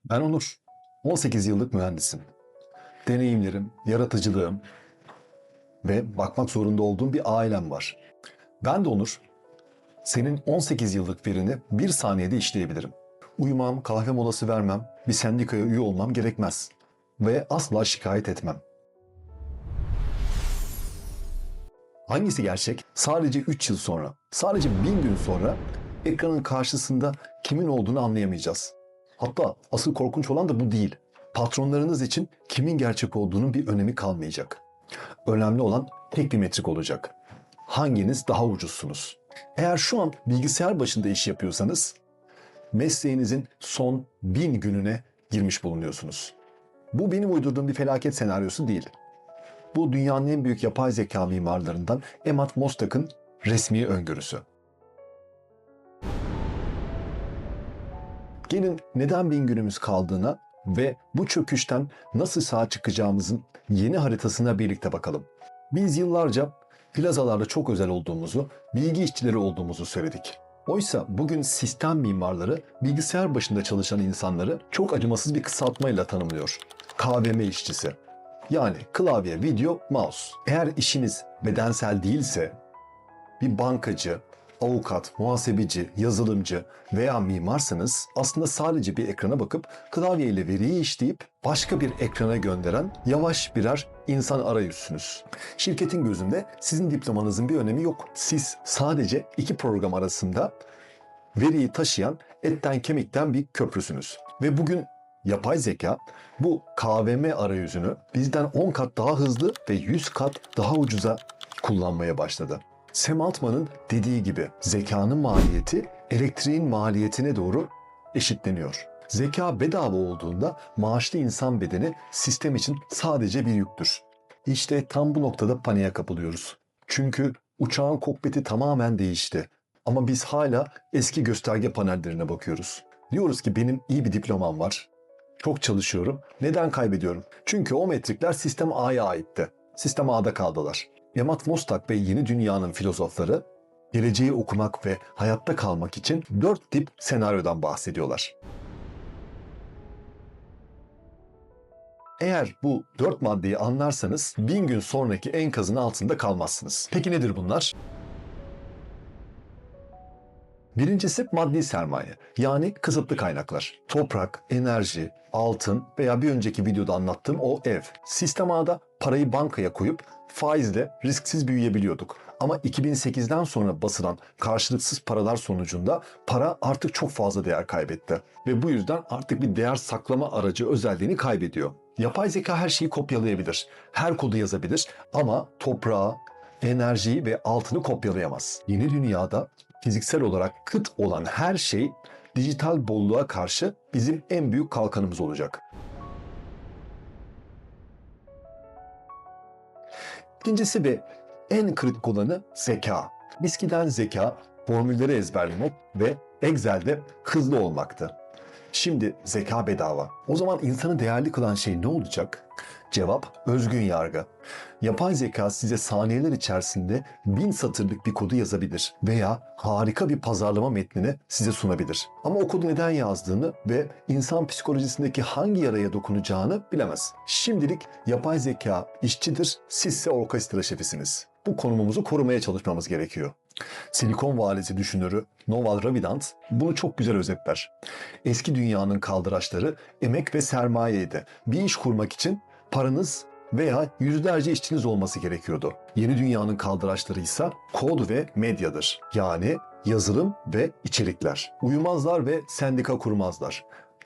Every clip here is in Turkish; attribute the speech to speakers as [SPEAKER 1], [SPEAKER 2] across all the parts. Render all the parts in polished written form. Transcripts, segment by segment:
[SPEAKER 1] Ben Onur. 18 yıllık mühendisim. Deneyimlerim, yaratıcılığım ve bakmak zorunda olduğum bir ailem var. Ben de Onur, senin 18 yıllık verini bir saniyede işleyebilirim. Uyumam, kahve molası vermem, bir sendikaya üye olmam gerekmez. Ve asla şikayet etmem. Hangisi gerçek? Sadece 3 yıl sonra, sadece 1000 gün sonra ekranın karşısında kimin olduğunu anlayamayacağız. Hatta asıl korkunç olan da bu değil. Patronlarınız için kimin gerçek olduğunun bir önemi kalmayacak. Önemli olan tek bir metrik olacak. Hanginiz daha ucuzsunuz? Eğer şu an bilgisayar başında iş yapıyorsanız mesleğinizin son 1000 gününe girmiş bulunuyorsunuz. Bu benim uydurduğum bir felaket senaryosu değil. Bu dünyanın en büyük yapay zeka mimarlarından Emad Mostak'ın resmi öngörüsü. Gelin neden 1000 günümüz kaldığına ve bu çöküşten nasıl sağ çıkacağımızın yeni haritasına birlikte bakalım. Biz yıllarca plazalarda çok özel olduğumuzu, bilgi işçileri olduğumuzu söyledik. Oysa bugün sistem mimarları bilgisayar başında çalışan insanları çok acımasız bir kısaltmayla tanımlıyor. KVM işçisi. Yani klavye, video, mouse. Eğer işiniz bedensel değilse bir bankacı, avukat, muhasebeci, yazılımcı veya mimarsanız aslında sadece bir ekrana bakıp klavyeyle veriyi işleyip başka bir ekrana gönderen yavaş birer insan arayüzsünüz. Şirketin gözünde sizin diplomanızın bir önemi yok. Siz sadece iki program arasında veriyi taşıyan etten kemikten bir köprüsünüz. Ve bugün yapay zeka bu KVM arayüzünü bizden 10 kat daha hızlı ve 100 kat daha ucuza kullanmaya başladı. Sam Altman'ın dediği gibi zekanın maliyeti elektriğin maliyetine doğru eşitleniyor. Zeka bedava olduğunda maaşlı insan bedeni sistem için sadece bir yüktür. İşte tam bu noktada paniğe kapılıyoruz. Çünkü uçağın kokpiti tamamen değişti. Ama biz hala eski gösterge panellerine bakıyoruz. Diyoruz ki benim iyi bir diplomam var. Çok çalışıyorum. Neden kaybediyorum? Çünkü o metrikler sistem A'ya aitti. Sistem A'da kaldılar. Emad Mostak ve yeni dünyanın filozofları geleceği okumak ve hayatta kalmak için 4 tip senaryodan bahsediyorlar. Eğer bu 4 maddeyi anlarsanız 1000 gün sonraki enkazın altında kalmazsınız. Peki nedir bunlar? Birincisi maddi sermaye, yani kısıtlı kaynaklar. Toprak, enerji, altın veya bir önceki videoda anlattığım o ev. Sistem A'da parayı bankaya koyup faizle risksiz büyüyebiliyorduk. Ama 2008'den sonra basılan karşılıksız paralar sonucunda para artık çok fazla değer kaybetti. Ve bu yüzden artık bir değer saklama aracı özelliğini kaybediyor. Yapay zeka her şeyi kopyalayabilir, her kodu yazabilir ama toprağı, enerjiyi ve altını kopyalayamaz. Yeni dünyada fiziksel olarak kıt olan her şey dijital bolluğa karşı bizim en büyük kalkanımız olacak. İkincisi ve en kritik olanı zeka. Eskiden zeka, formülleri ezberlemek ve Excel'de hızlı olmaktı. Şimdi zeka bedava. O zaman insanı değerli kılan şey ne olacak? Cevap özgün yargı. Yapay zeka size saniyeler içerisinde 1000 satırlık bir kodu yazabilir veya harika bir pazarlama metnini size sunabilir. Ama o kodu neden yazdığını ve insan psikolojisindeki hangi yaraya dokunacağını bilemez. Şimdilik yapay zeka işçidir, sizse orkestra şefisiniz. Bu konumumuzu korumaya çalışmamız gerekiyor. Silikon Vadisi düşünürü Naval Ravikant bunu çok güzel özetler. Eski dünyanın kaldıraçları emek ve sermayeydi. Bir iş kurmak için paranız veya yüzlerce işçiniz olması gerekiyordu. Yeni dünyanın kaldıraçları ise kod ve medyadır. Yani yazılım ve içerikler. Uyumazlar ve sendika kurmazlar.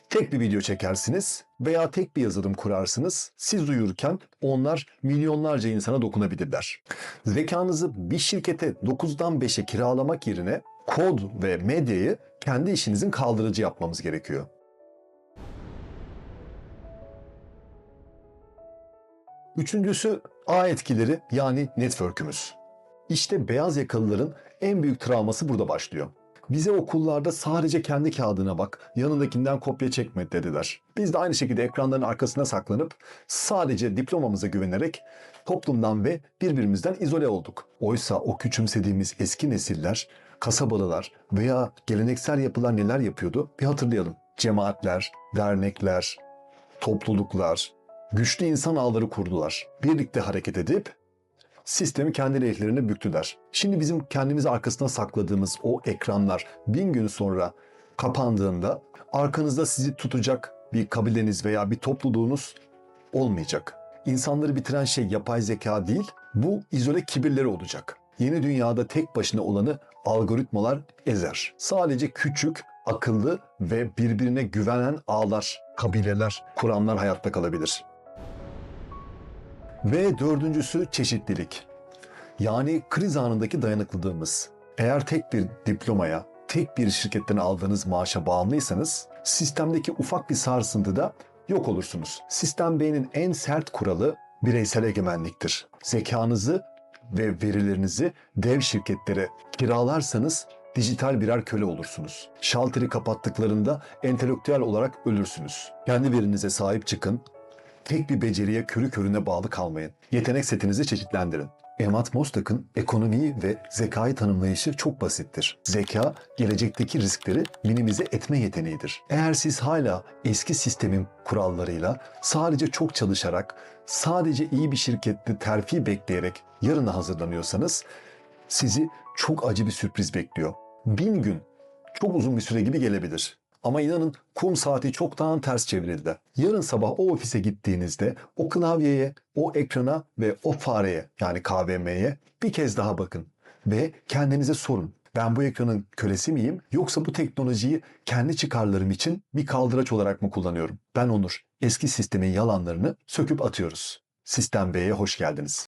[SPEAKER 1] Tek bir video çekersiniz veya tek bir yazılım kurarsınız. Siz uyurken onlar milyonlarca insana dokunabilirler. Zekanızı bir şirkete 9'dan 5'e kiralamak yerine kod ve medyayı kendi işinizin kaldırıcı yapmamız gerekiyor. Üçüncüsü ağ etkileri, yani network'ümüz. İşte beyaz yakalıların en büyük travması burada başlıyor. Bize okullarda sadece kendi kağıdına bak, yanındakinden kopya çekme dediler. Biz de aynı şekilde ekranların arkasına saklanıp sadece diplomamıza güvenerek toplumdan ve birbirimizden izole olduk. Oysa o küçümsediğimiz eski nesiller, kasabalılar veya geleneksel yapılar neler yapıyordu bir hatırlayalım. cemaatler, dernekler, topluluklar, güçlü insan ağları kurdular. Birlikte hareket edip sistemi kendi lehlerine büktüler. Şimdi bizim kendimizi arkasına sakladığımız o ekranlar 1000 gün sonra kapandığında arkanızda sizi tutacak bir kabileniz veya bir topluluğunuz olmayacak. İnsanları bitiren şey yapay zeka değil, bu izole kibirleri olacak. Yeni dünyada tek başına olanı algoritmalar ezer. Sadece küçük, akıllı ve birbirine güvenen ağlar, kabileler, kuranlar hayatta kalabilir. Ve dördüncüsü çeşitlilik. Yani kriz anındaki dayanıklılığımız. Eğer tek bir diplomaya, tek bir şirketten aldığınız maaşa bağımlıysanız sistemdeki ufak bir sarsıntıda yok olursunuz. Sistem B'nin en sert kuralı bireysel egemenliktir. Zekanızı ve verilerinizi dev şirketlere kiralarsanız dijital birer köle olursunuz. Şalteri kapattıklarında entelektüel olarak ölürsünüz. Kendi verinize sahip çıkın. Tek bir beceriye körü körüne bağlı kalmayın. Yetenek setinizi çeşitlendirin. Emad Mostak'ın ekonomiyi ve zekayı tanımlayışı çok basittir. Zeka, gelecekteki riskleri minimize etme yeteneğidir. Eğer siz hala eski sistemin kurallarıyla, sadece çok çalışarak, sadece iyi bir şirkette terfi bekleyerek yarına hazırlanıyorsanız, sizi çok acı bir sürpriz bekliyor. 1000 gün çok uzun bir süre gibi gelebilir. Ama inanın kum saati çoktan ters çevrildi. Yarın sabah o ofise gittiğinizde o klavyeye, o ekrana ve o fareye yani KVM'ye bir kez daha bakın. Ve kendinize sorun. Ben bu ekranın kölesi miyim yoksa bu teknolojiyi kendi çıkarlarım için bir kaldıraç olarak mı kullanıyorum? Ben Onur. Eski sistemin yalanlarını söküp atıyoruz. Sistem B'ye hoş geldiniz.